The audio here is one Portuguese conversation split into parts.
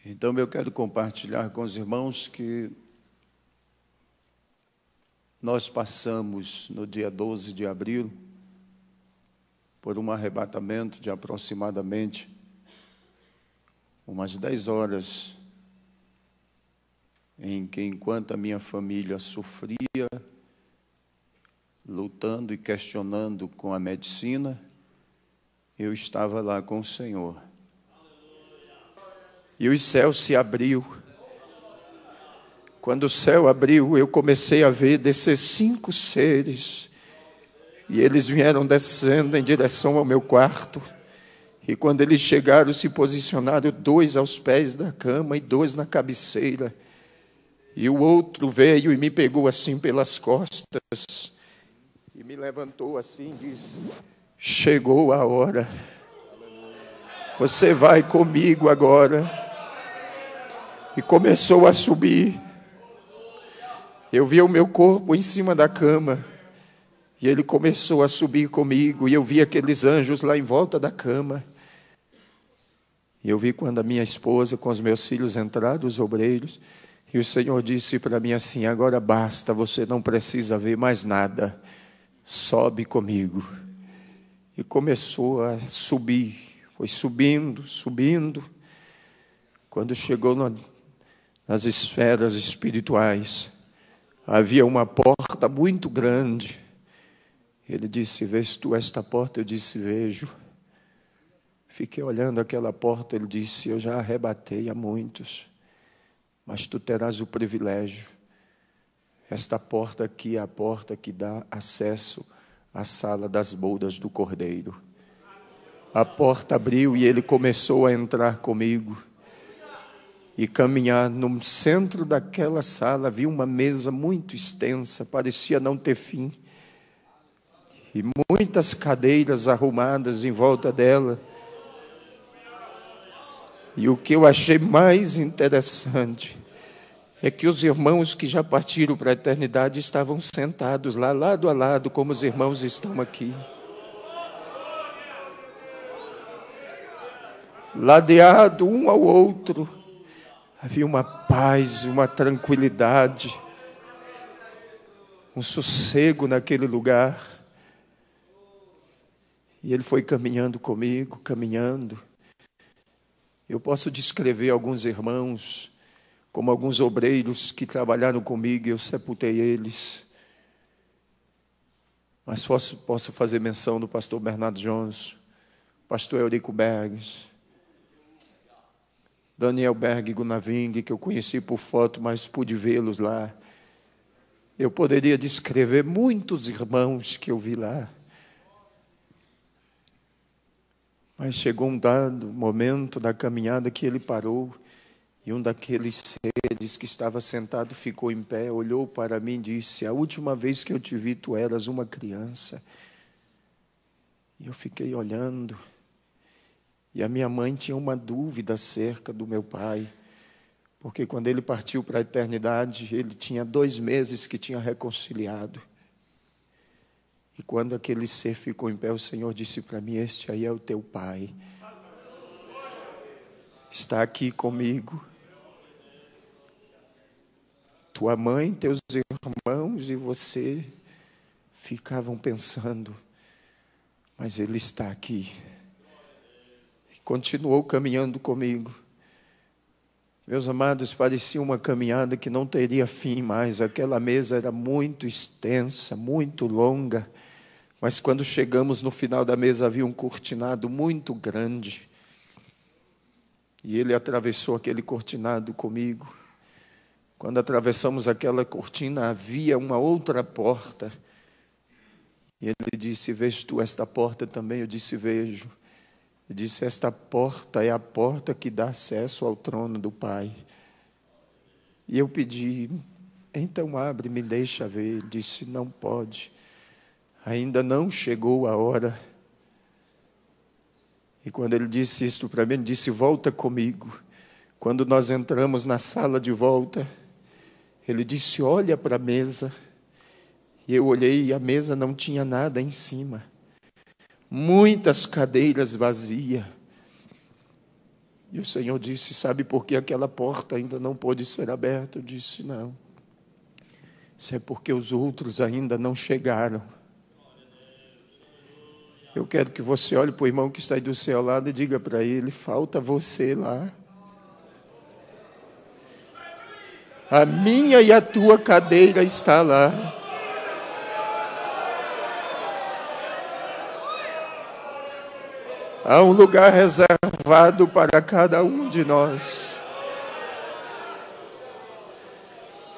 Então eu quero compartilhar com os irmãos que nós passamos no dia 12 de abril por um arrebatamento de aproximadamente umas 10 horas, em que, enquanto a minha família sofria, lutando e questionando com a medicina, eu estava lá com o Senhor. E os céus se abriu. Quando o céu abriu, eu comecei a ver descer 5 seres. E eles vieram descendo em direção ao meu quarto. E quando eles chegaram, se posicionaram 2 aos pés da cama e 2 na cabeceira. E o outro veio e me pegou assim pelas costas. E me levantou assim e disse: chegou a hora. Você vai comigo agora. E começou a subir. Eu vi o meu corpo em cima da cama. E ele começou a subir comigo. E eu vi aqueles anjos lá em volta da cama. E eu vi quando a minha esposa com os meus filhos entraram, os obreiros. E o Senhor disse para mim assim: agora basta, você não precisa ver mais nada. Sobe comigo. E começou a subir. Foi subindo, subindo. Quando chegou nas esferas espirituais, havia uma porta muito grande. Ele disse: vês tu esta porta? Eu disse: vejo. Fiquei olhando aquela porta. Ele disse: eu já arrebatei a muitos, mas tu terás o privilégio. Esta porta aqui é a porta que dá acesso à sala das bodas do Cordeiro. A porta abriu e ele começou a entrar comigo. E caminhar no centro daquela sala, havia uma mesa muito extensa, parecia não ter fim. E muitas cadeiras arrumadas em volta dela. E o que eu achei mais interessante é que os irmãos que já partiram para a eternidade estavam sentados lá, lado a lado, como os irmãos estão aqui. Ladeado um ao outro. Havia uma paz, uma tranquilidade, um sossego naquele lugar. E ele foi caminhando comigo, caminhando. Eu posso descrever alguns irmãos, como alguns obreiros que trabalharam comigo, e eu sepultei eles. Mas posso fazer menção do pastor Bernardo Jones, pastor Eurico Berges, Daniel Berg Gunaving, que eu conheci por foto, mas pude vê-los lá. Eu poderia descrever muitos irmãos que eu vi lá. Mas chegou um dado momento da caminhada que ele parou, e um daqueles seres que estava sentado ficou em pé, olhou para mim e disse: a última vez que eu te vi, tu eras uma criança. E eu fiquei olhando. E a minha mãe tinha uma dúvida acerca do meu pai, porque quando ele partiu para a eternidade, ele tinha 2 meses que tinha reconciliado. E quando aquele ser ficou em pé, o Senhor disse para mim: este aí é o teu pai. Está aqui comigo. Tua mãe, teus irmãos e você ficavam pensando, mas ele está aqui. Continuou caminhando comigo. Meus amados, parecia uma caminhada que não teria fim mais. Aquela mesa era muito extensa, muito longa. Mas quando chegamos no final da mesa, havia um cortinado muito grande. E ele atravessou aquele cortinado comigo. Quando atravessamos aquela cortina, havia uma outra porta. E ele disse: vês tu esta porta também? Eu disse: vejo. Ele disse: esta porta é a porta que dá acesso ao trono do Pai. E eu pedi: então abre, me deixa ver. Ele disse: não pode, ainda não chegou a hora. E quando ele disse isto para mim, ele disse: volta comigo. Quando nós entramos na sala de volta, ele disse: olha para a mesa. E eu olhei e a mesa não tinha nada em cima. Muitas cadeiras vazias. E o Senhor disse: sabe por que aquela porta ainda não pôde ser aberta? Eu disse: não. Isso é porque os outros ainda não chegaram. Eu quero que você olhe para o irmão que está aí do seu lado e diga para ele: falta você lá. A minha e a tua cadeira está lá. Há um lugar reservado para cada um de nós.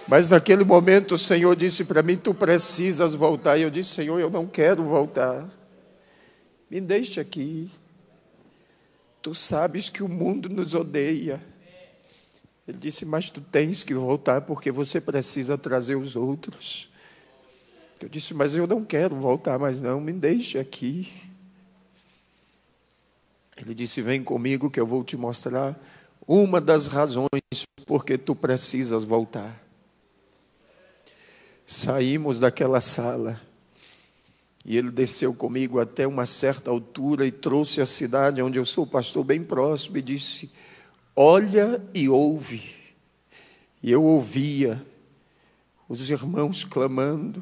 Mas naquele momento o Senhor disse para mim: tu precisas voltar. E eu disse: Senhor, eu não quero voltar. Me deixa aqui. Tu sabes que o mundo nos odeia. Ele disse: mas tu tens que voltar porque você precisa trazer os outros. Eu disse: mas eu não quero voltar mais não, me deixa aqui. Ele disse: vem comigo que eu vou te mostrar uma das razões porque tu precisas voltar. Saímos daquela sala e ele desceu comigo até uma certa altura e trouxe a cidade onde eu sou pastor bem próximo e disse: olha e ouve. E eu ouvia os irmãos clamando,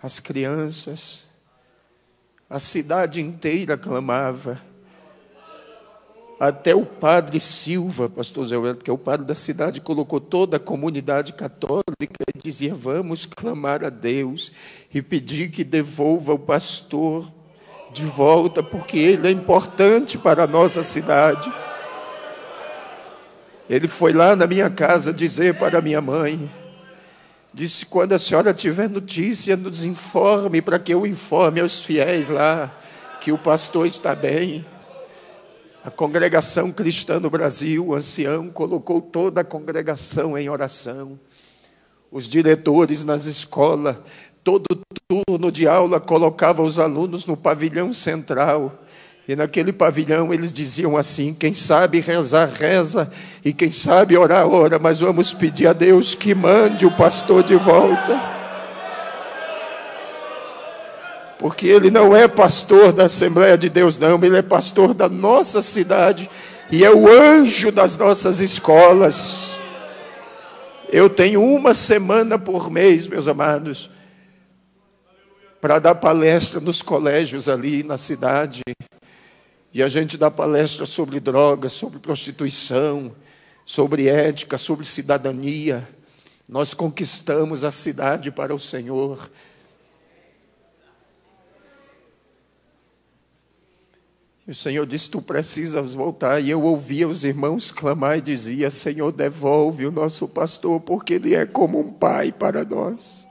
as crianças, a cidade inteira clamava. Até o padre Silva, pastor Zé Roberto, que é o padre da cidade, colocou toda a comunidade católica e dizia: vamos clamar a Deus e pedir que devolva o pastor de volta, porque ele é importante para a nossa cidade. Ele foi lá na minha casa dizer para a minha mãe, disse: quando a senhora tiver notícia, nos informe, para que eu informe aos fiéis lá, que o pastor está bem. A congregação cristã no Brasil, o ancião, colocou toda a congregação em oração. Os diretores nas escolas, todo turno de aula, colocavam os alunos no pavilhão central. E naquele pavilhão eles diziam assim: quem sabe rezar, reza, e quem sabe orar, ora, mas vamos pedir a Deus que mande o pastor de volta. Porque ele não é pastor da Assembleia de Deus, não. Ele é pastor da nossa cidade e é o anjo das nossas escolas. Eu tenho uma semana por mês, meus amados, para dar palestra nos colégios ali na cidade. E a gente dá palestra sobre drogas, sobre prostituição, sobre ética, sobre cidadania. Nós conquistamos a cidade para o Senhor. O Senhor disse: tu precisas voltar. E eu ouvia os irmãos clamar e dizia: Senhor, devolve o nosso pastor, porque ele é como um pai para nós.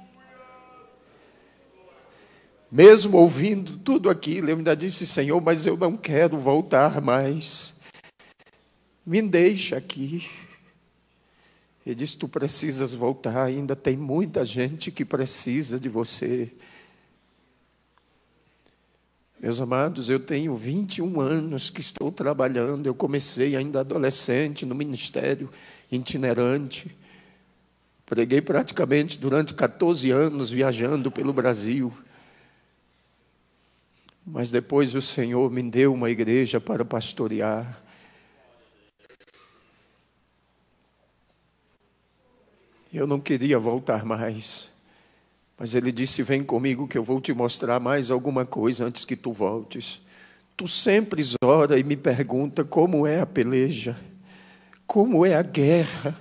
Mesmo ouvindo tudo aquilo, eu ainda disse: Senhor, mas eu não quero voltar mais. Me deixa aqui. Ele disse: tu precisas voltar, ainda tem muita gente que precisa de você. Meus amados, eu tenho 21 anos que estou trabalhando. Eu comecei ainda adolescente no ministério itinerante. Preguei praticamente durante 14 anos viajando pelo Brasil. Mas depois o Senhor me deu uma igreja para pastorear. Eu não queria voltar mais. Mas ele disse: vem comigo que eu vou te mostrar mais alguma coisa antes que tu voltes. Tu sempre ora e me pergunta como é a peleja, como é a guerra.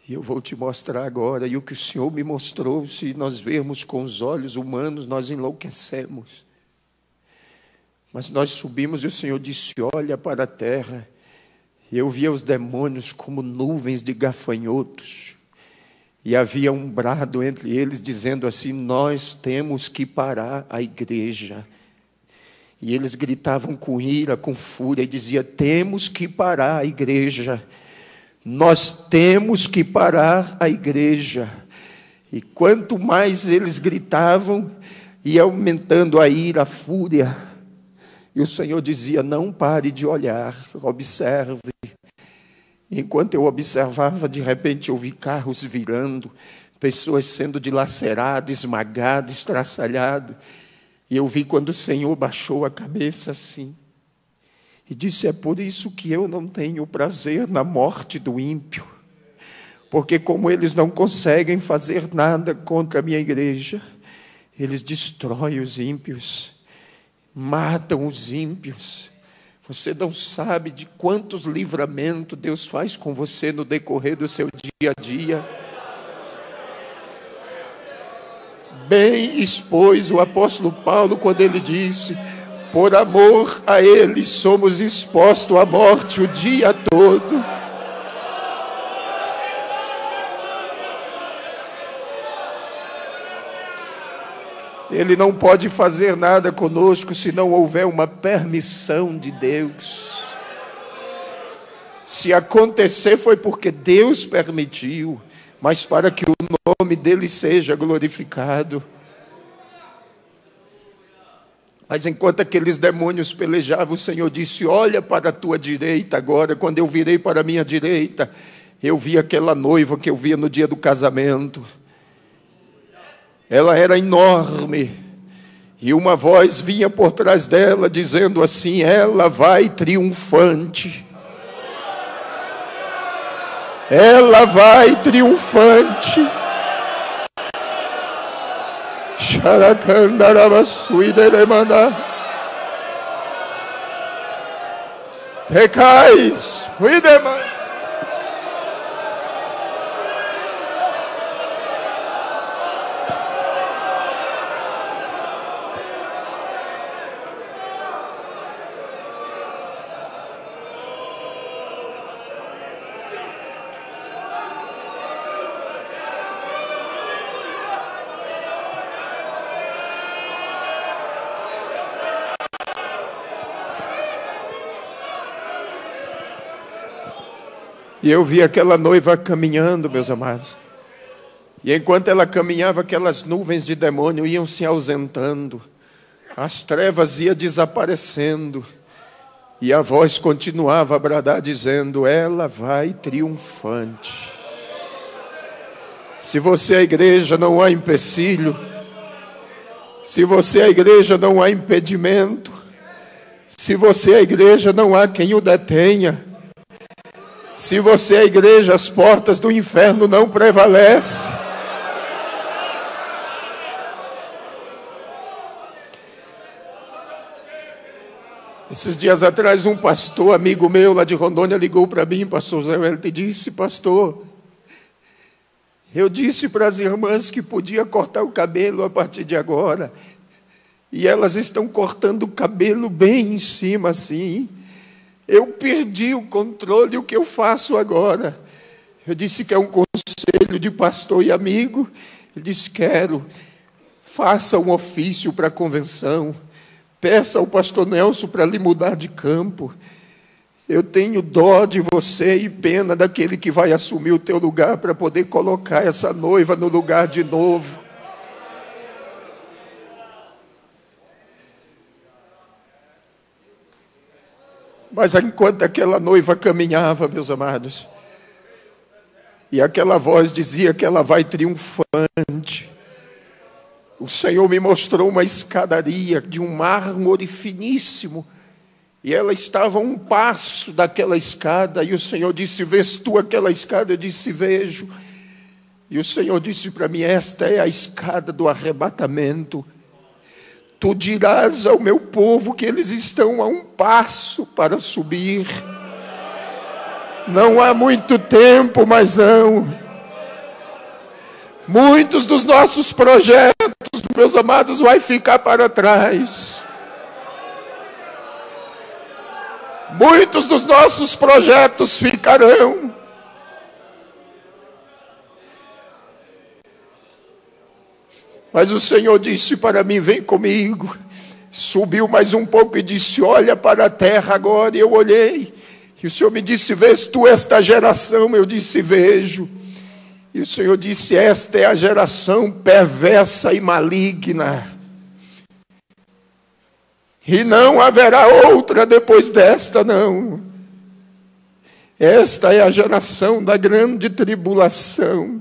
E eu vou te mostrar agora. E o que o Senhor me mostrou, se nós vermos com os olhos humanos, nós enlouquecemos. Mas nós subimos e o Senhor disse: olha para a terra. E eu via os demônios como nuvens de gafanhotos. E havia um brado entre eles dizendo assim: nós temos que parar a igreja. E eles gritavam com ira, com fúria, e diziam: temos que parar a igreja. Nós temos que parar a igreja. E quanto mais eles gritavam, ia aumentando a ira, a fúria. E o Senhor dizia: não pare de olhar, observe. Enquanto eu observava, de repente eu vi carros virando, pessoas sendo dilaceradas, esmagadas, estraçalhadas. E eu vi quando o Senhor baixou a cabeça assim. E disse: é por isso que eu não tenho prazer na morte do ímpio, porque como eles não conseguem fazer nada contra a minha igreja, eles destroem os ímpios, matam os ímpios. Você não sabe de quantos livramentos Deus faz com você no decorrer do seu dia a dia. Bem expôs o apóstolo Paulo quando ele disse: por amor a ele somos expostos à morte o dia todo. Ele não pode fazer nada conosco se não houver uma permissão de Deus. Se acontecer foi porque Deus permitiu, mas para que o nome dele seja glorificado. Mas enquanto aqueles demônios pelejavam, o Senhor disse: olha para a tua direita agora. Quando eu virei para a minha direita, eu vi aquela noiva que eu via no dia do casamento. Ela era enorme, e uma voz vinha por trás dela, dizendo assim: ela vai triunfante. Ela vai triunfante. Xaracandarabassuideremanás. Tecais, uidemanás. E eu vi aquela noiva caminhando, meus amados. E enquanto ela caminhava, aquelas nuvens de demônio iam se ausentando. As trevas iam desaparecendo. E a voz continuava a bradar, dizendo: ela vai triunfante. Se você é a igreja, não há empecilho. Se você é a igreja, não há impedimento. Se você é a igreja, não há quem o detenha. Se você é a igreja, as portas do inferno não prevalecem. Esses dias atrás, um pastor, amigo meu lá de Rondônia, ligou para mim, pastor Zé Wellington, e disse: pastor, eu disse para as irmãs que podia cortar o cabelo a partir de agora, e elas estão cortando o cabelo bem em cima assim. Eu perdi o controle, o que eu faço agora? Eu disse que é um conselho de pastor e amigo. Ele disse: quero, faça um ofício para a convenção, peça ao pastor Nelson para lhe mudar de campo. Eu tenho dó de você e pena daquele que vai assumir o teu lugar para poder colocar essa noiva no lugar de novo. Mas enquanto aquela noiva caminhava, meus amados, e aquela voz dizia que ela vai triunfante, o Senhor me mostrou uma escadaria de um mármore finíssimo, e ela estava a um passo daquela escada, e o Senhor disse: vês tu aquela escada? Eu disse: vejo. E o Senhor disse para mim: esta é a escada do arrebatamento. Tu dirás ao meu povo que eles estão a um passo para subir. Não há muito tempo, mas não. Muitos dos nossos projetos, meus amados, vai ficar para trás. Muitos dos nossos projetos ficarão. Mas o Senhor disse para mim: vem comigo. Subiu mais um pouco e disse: olha para a terra agora. E eu olhei. E o Senhor me disse: vês tu esta geração? Eu disse: vejo. E o Senhor disse: esta é a geração perversa e maligna. E não haverá outra depois desta, não. Esta é a geração da grande tribulação.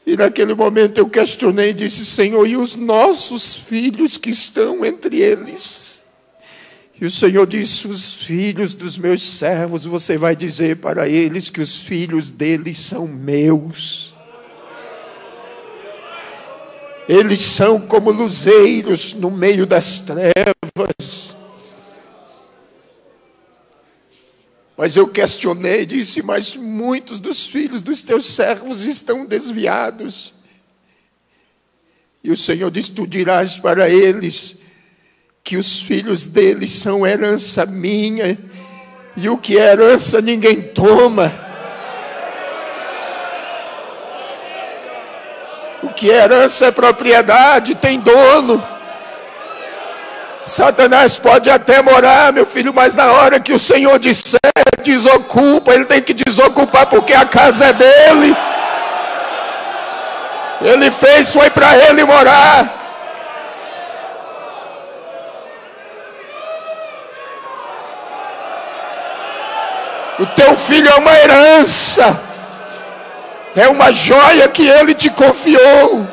E naquele momento eu questionei e disse: Senhor, e os nossos filhos que estão entre eles? E o Senhor disse: os filhos dos meus servos, você vai dizer para eles que os filhos deles são meus. Eles são como luzeiros no meio das trevas. Mas eu questionei e disse: mas muitos dos filhos dos teus servos estão desviados. E o Senhor disse: tu dirás para eles que os filhos deles são herança minha, e o que é herança ninguém toma. O que é herança é propriedade, tem dono. Satanás pode até morar, meu filho, mas na hora que o Senhor disser desocupa, ele tem que desocupar, porque a casa é dele. Ele fez, foi para ele morar. O teu filho é uma herança, é uma joia que ele te confiou.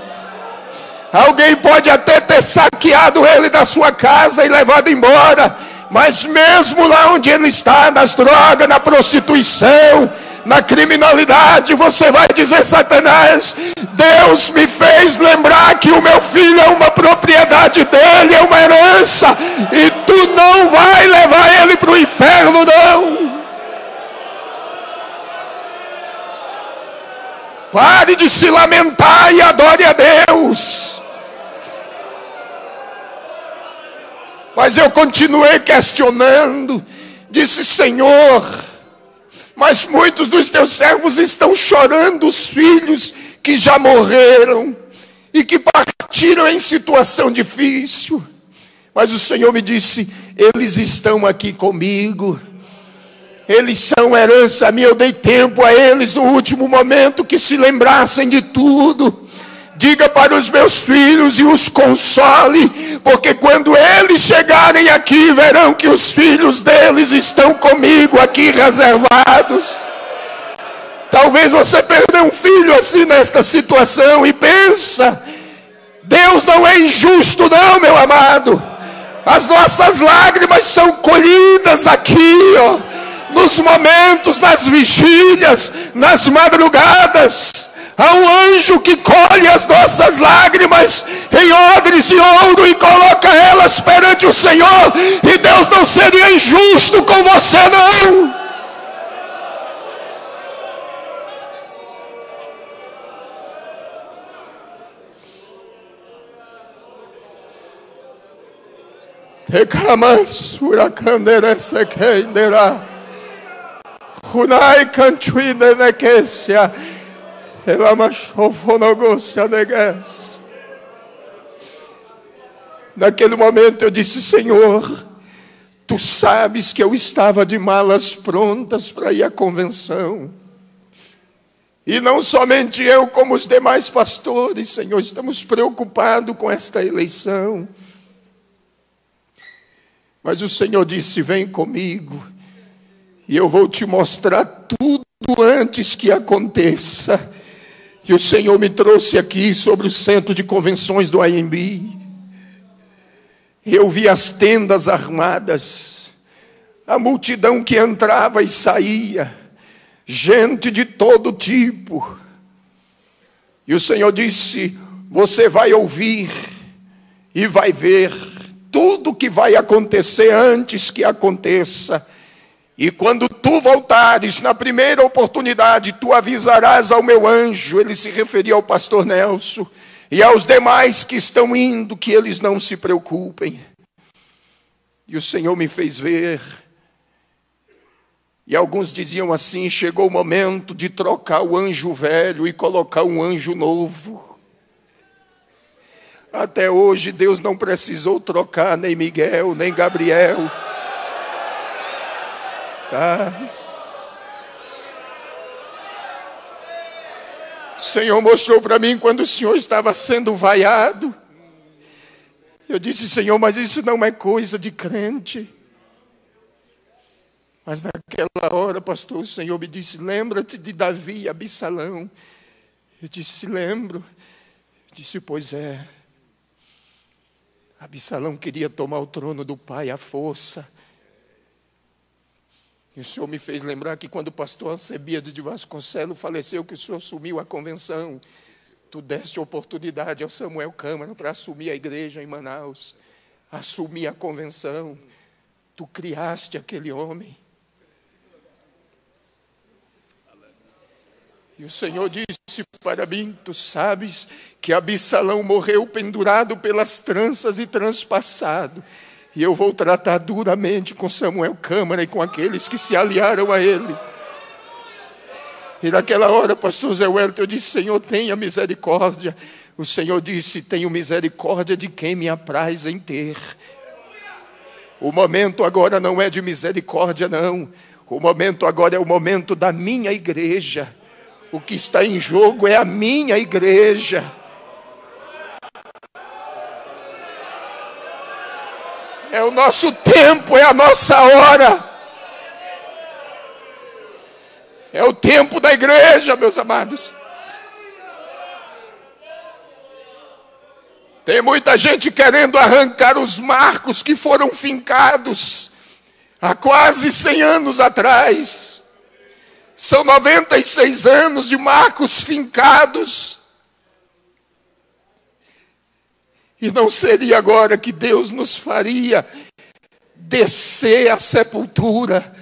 Alguém pode até ter saqueado ele da sua casa e levado embora, mas mesmo lá onde ele está, nas drogas, na prostituição, na criminalidade, você vai dizer: Satanás, Deus me fez lembrar que o meu filho é uma propriedade dele, é uma herança, e tu não vai levar ele para o inferno, não. Pare de se lamentar e adore a Deus. Mas eu continuei questionando. Disse: Senhor, mas muitos dos teus servos estão chorando os filhos que já morreram e que partiram em situação difícil. Mas o Senhor me disse: eles estão aqui comigo. Eles são herança minha. Eu dei tempo a eles no último momento que se lembrassem de tudo. Diga para os meus filhos e os console, porque quando eles chegarem aqui, verão que os filhos deles estão comigo aqui reservados. Talvez você perdeu um filho assim nesta situação e pensa: Deus não é injusto não, meu amado. As nossas lágrimas são colhidas aqui, ó, nos momentos, nas vigílias, nas madrugadas. Há um anjo que colhe as nossas lágrimas em odres de ouro e coloca elas perante o Senhor. E Deus não seria injusto com você, não. Tekamansura kanderese kendera. Hunai cantuine nekesia. Naquele momento eu disse: Senhor, tu sabes que eu estava de malas prontas para ir à convenção. E não somente eu, como os demais pastores, Senhor, estamos preocupados com esta eleição. Mas o Senhor disse: vem comigo, e eu vou te mostrar tudo antes que aconteça. E o Senhor me trouxe aqui sobre o centro de convenções do AMB. Eu vi as tendas armadas, a multidão que entrava e saía, gente de todo tipo. E o Senhor disse: você vai ouvir e vai ver tudo que vai acontecer antes que aconteça. E quando tu voltares, na primeira oportunidade, tu avisarás ao meu anjo. Ele se referia ao pastor Nelson e aos demais que estão indo, que eles não se preocupem. E o Senhor me fez ver. E alguns diziam assim: chegou o momento de trocar o anjo velho e colocar um anjo novo. Até hoje Deus não precisou trocar nem Miguel, nem Gabriel. O Senhor mostrou para mim quando o Senhor estava sendo vaiado. Eu disse: Senhor, mas isso não é coisa de crente. Mas naquela hora, pastor, o Senhor me disse: lembra-te de Davi e Absalão. Eu disse: lembro. Eu disse: pois é. Absalão queria tomar o trono do pai à força. E o Senhor me fez lembrar que quando o pastor Alcebiades de Vasconcelos faleceu, que o Senhor assumiu a convenção, tu deste oportunidade ao Samuel Câmara para assumir a igreja em Manaus, assumir a convenção. Tu criaste aquele homem. E o Senhor disse para mim, tu sabes que Absalão morreu pendurado pelas tranças e transpassado. E eu vou tratar duramente com Samuel Câmara e com aqueles que se aliaram a ele. E naquela hora, pastor Zé Wellington, eu disse, Senhor, tenha misericórdia. O Senhor disse, tenho misericórdia de quem me apraz em ter. O momento agora não é de misericórdia, não. O momento agora é o momento da minha igreja. O que está em jogo é a minha igreja. É o nosso tempo, é a nossa hora. É o tempo da igreja, meus amados. Tem muita gente querendo arrancar os marcos que foram fincados há quase 100 anos atrás. São 96 anos de marcos fincados. E não seria agora que Deus nos faria descer à sepultura.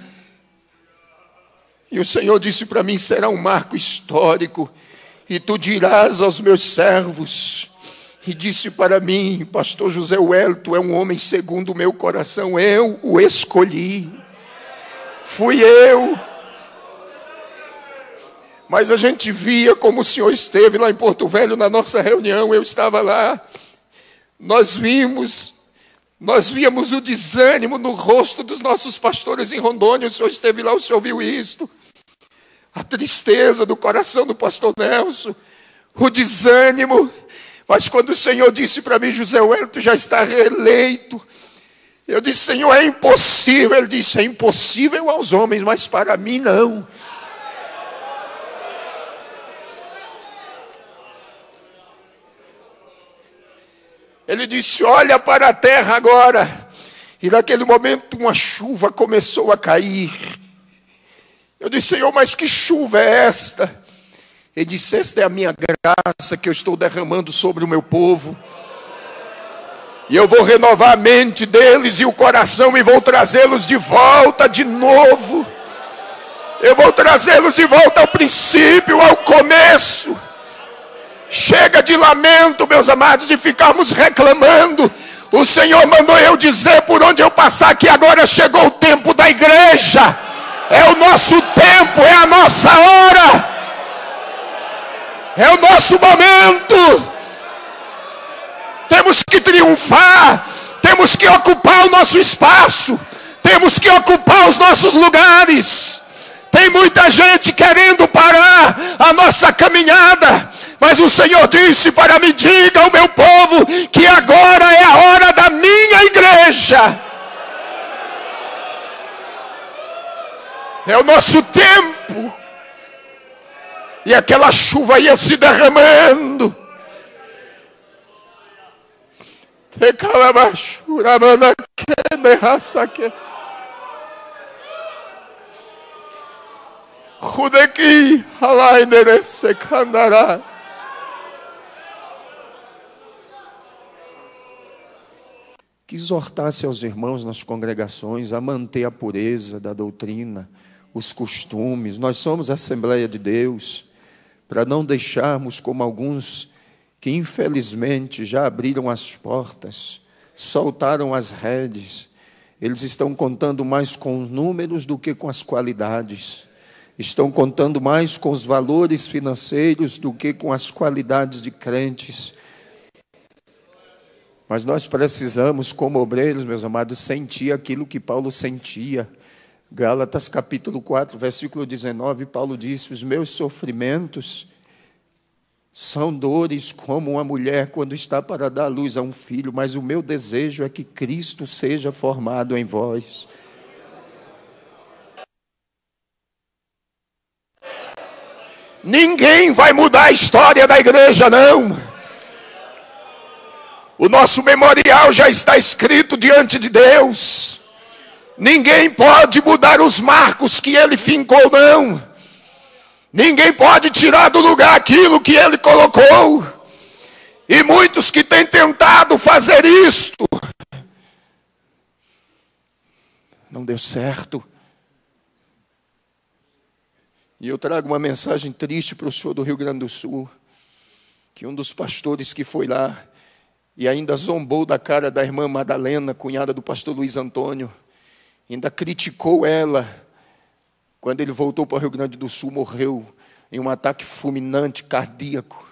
E o Senhor disse para mim, será um marco histórico. E tu dirás aos meus servos. E disse para mim, pastor José Wellington é um homem segundo o meu coração. Eu o escolhi. Fui eu. Mas a gente via como o Senhor esteve lá em Porto Velho na nossa reunião. Eu estava lá. Nós víamos o desânimo no rosto dos nossos pastores em Rondônia. O Senhor esteve lá, o Senhor viu isto. A tristeza do coração do pastor Nelson. O desânimo. Mas quando o Senhor disse para mim, José Wellington já está reeleito. Eu disse, Senhor, é impossível. Ele disse, é impossível aos homens, mas para mim não. Ele disse, olha para a terra agora. E naquele momento uma chuva começou a cair. Eu disse, Senhor, mas que chuva é esta? Ele disse, esta é a minha graça que eu estou derramando sobre o meu povo. E eu vou renovar a mente deles e o coração e vou trazê-los de volta de novo. Eu vou trazê-los de volta ao princípio, ao começo. Chega de lamento, meus amados, de ficarmos reclamando. O Senhor mandou eu dizer por onde eu passar que agora chegou o tempo da igreja. É o nosso tempo, é a nossa hora. É o nosso momento. Temos que triunfar. Temos que ocupar o nosso espaço. Temos que ocupar os nossos lugares. Tem muita gente querendo parar a nossa caminhada. Mas o Senhor disse para mim, diga ao meu povo que agora é a hora da minha igreja. É o nosso tempo. E aquela chuva ia se derramando. Que exortasse aos irmãos nas congregações a manter a pureza da doutrina, os costumes. Nós somos a Assembleia de Deus, para não deixarmos como alguns que infelizmente já abriram as portas, soltaram as redes. Eles estão contando mais com os números do que com as qualidades. Estão contando mais com os valores financeiros do que com as qualidades de crentes. Mas nós precisamos, como obreiros, meus amados, sentir aquilo que Paulo sentia. Gálatas capítulo 4, versículo 19, Paulo disse, os meus sofrimentos são dores como uma mulher quando está para dar luz a um filho, mas o meu desejo é que Cristo seja formado em vós. Ninguém vai mudar a história da igreja, não. O nosso memorial já está escrito diante de Deus. Ninguém pode mudar os marcos que Ele fincou, não. Ninguém pode tirar do lugar aquilo que Ele colocou. E muitos que têm tentado fazer isto, não deu certo. E eu trago uma mensagem triste para o senhor do Rio Grande do Sul, que um dos pastores que foi lá, e ainda zombou da cara da irmã Madalena, cunhada do pastor Luiz Antônio, ainda criticou ela, quando ele voltou para o Rio Grande do Sul, morreu em um ataque fulminante, cardíaco.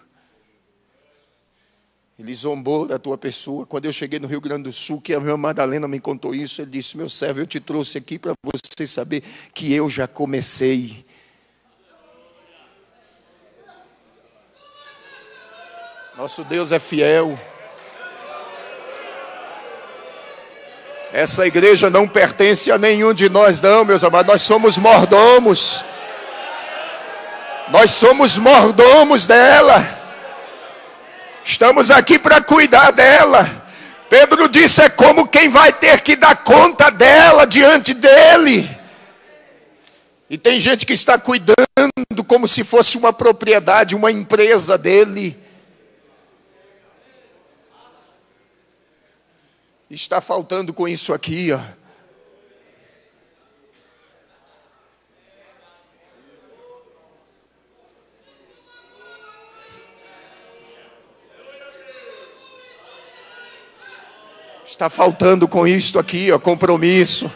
Ele zombou da tua pessoa. Quando eu cheguei no Rio Grande do Sul, que a minha Madalena me contou isso, ele disse: meu servo, eu te trouxe aqui para você saber que eu já comecei. Nosso Deus é fiel. Essa igreja não pertence a nenhum de nós, não, meus amados. Nós somos mordomos. Nós somos mordomos dela. Estamos aqui para cuidar dela. Pedro disse: é como quem vai ter que dar conta dela diante dele. E tem gente que está cuidando como se fosse uma propriedade, uma empresa dele. Está faltando com isso aqui, ó. Está faltando com isto aqui, ó, compromisso.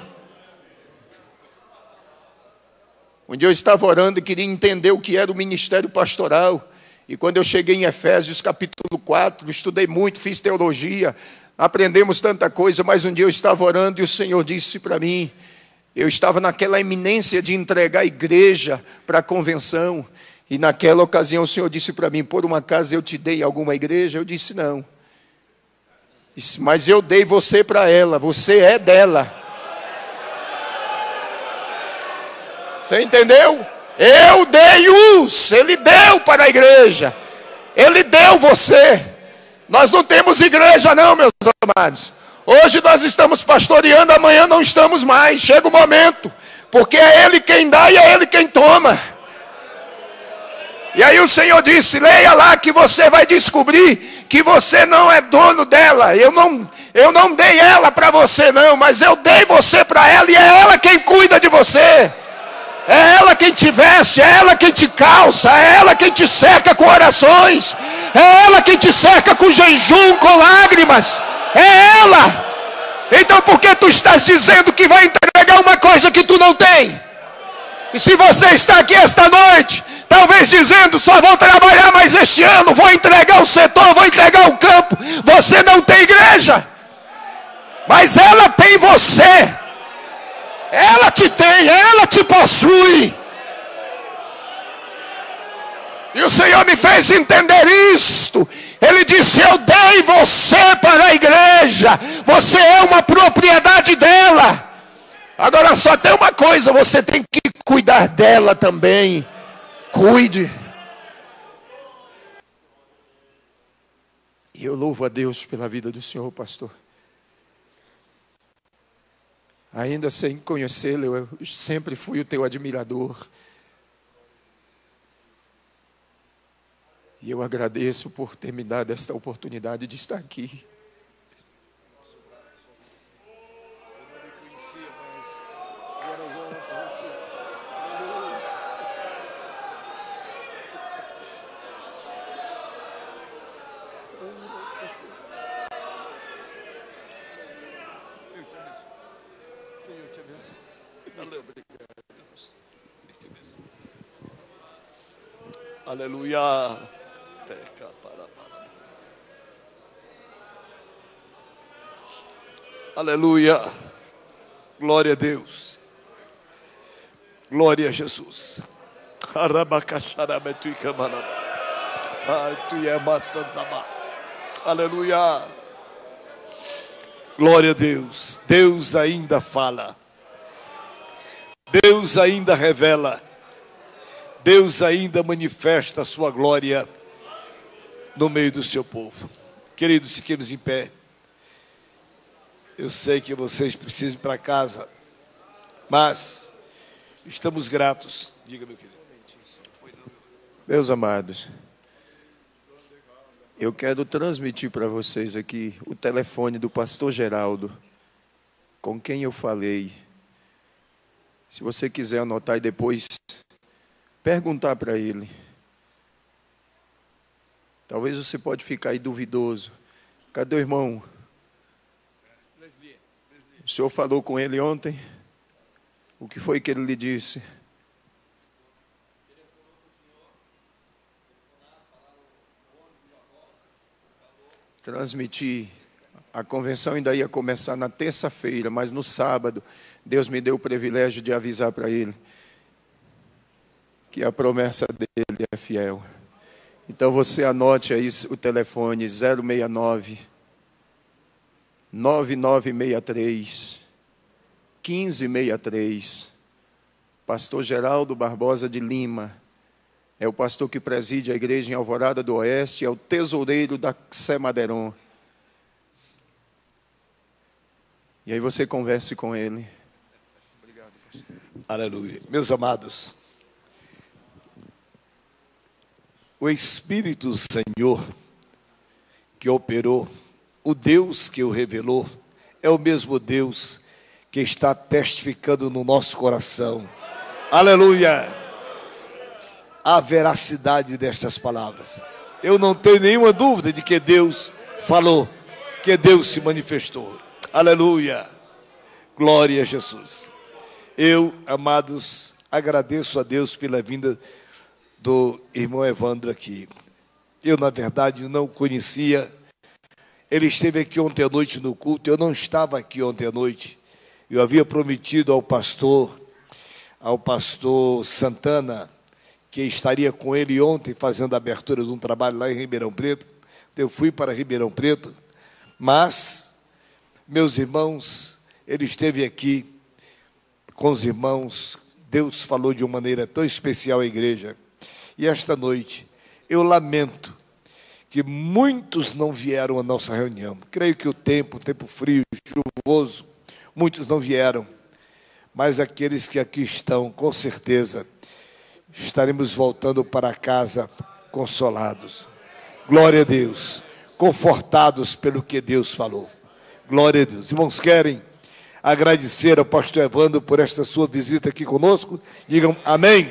Um dia eu estava orando e queria entender o que era o ministério pastoral. E quando eu cheguei em Efésios capítulo 4, estudei muito, fiz teologia, aprendemos tanta coisa, mas um dia eu estava orando e o Senhor disse para mim, eu estava naquela iminência de entregar a igreja para a convenção, e naquela ocasião o Senhor disse para mim: por uma acaso eu te dei alguma igreja? Eu disse: não. Disse: mas eu dei você para ela, você é dela. Você entendeu? Eu dei ele deu para a igreja, ele deu você. Nós não temos igreja não, meus amados. Hoje nós estamos pastoreando, amanhã não estamos mais. Chega o momento, porque é Ele quem dá e é Ele quem toma. E aí o Senhor disse: leia lá que você vai descobrir que você não é dono dela. Eu não dei ela para você não, mas eu dei você para ela, e é ela quem cuida de você. É ela quem te veste, é ela quem te calça, é ela quem te cerca com orações, é ela quem te cerca com jejum, com lágrimas, é ela. Então por que tu estás dizendo que vai entregar uma coisa que tu não tem? E se você está aqui esta noite, talvez dizendo: só vou trabalhar mais este ano, vou entregar o setor, vou entregar o campo, você não tem igreja, mas ela tem você. Ela te tem, ela te possui. E o Senhor me fez entender isto. Ele disse: eu dei você para a igreja, você é uma propriedade dela. Agora só tem uma coisa, você tem que cuidar dela também. Cuide. E eu louvo a Deus pela vida do senhor, pastor. Ainda sem conhecê-lo, eu sempre fui o teu admirador. E eu agradeço por ter me dado esta oportunidade de estar aqui. Aleluia. Aleluia. Glória a Deus. Glória a Jesus. Aleluia. Glória a Deus. Deus ainda fala. Deus ainda revela. Deus ainda manifesta a sua glória no meio do seu povo. Queridos, fiquemos em pé. Eu sei que vocês precisam ir para casa, mas estamos gratos. Diga, meu querido. Meus amados, eu quero transmitir para vocês aqui o telefone do pastor Geraldo, com quem eu falei. Se você quiser anotar e depois perguntar para ele. Talvez você pode ficar aí duvidoso. Cadê o irmão? O senhor falou com ele ontem? O que foi que ele lhe disse? Transmitir. A convenção ainda ia começar na terça-feira, mas no sábado, Deus me deu o privilégio de avisar para ele que a promessa dele é fiel. Então você anote aí o telefone 069 9963 1563. Pastor Geraldo Barbosa de Lima. É o pastor que preside a igreja em Alvorada do Oeste, é o tesoureiro da Sé Madeiron. E aí você converse com ele. Obrigado, pastor. Aleluia. Meus amados, o Espírito do Senhor que operou, o Deus que o revelou, é o mesmo Deus que está testificando no nosso coração. Aleluia! A veracidade destas palavras. Eu não tenho nenhuma dúvida de que Deus falou, que Deus se manifestou. Aleluia! Glória a Jesus. Eu, amados, agradeço a Deus pela vinda do irmão Evandro aqui. Eu, na verdade, não o conhecia. Ele esteve aqui ontem à noite no culto. Eu não estava aqui ontem à noite. Eu havia prometido ao pastor Santana, que estaria com ele ontem fazendo a abertura de um trabalho lá em Ribeirão Preto. Eu fui para Ribeirão Preto, mas, meus irmãos, ele esteve aqui com os irmãos. Deus falou de uma maneira tão especial à igreja. E esta noite, eu lamento que muitos não vieram à nossa reunião. Creio que o tempo frio, chuvoso, muitos não vieram. Mas aqueles que aqui estão, com certeza, estaremos voltando para casa consolados. Glória a Deus. Confortados pelo que Deus falou. Glória a Deus. Irmãos, querem agradecer ao pastor Evandro por esta sua visita aqui conosco? Digam amém.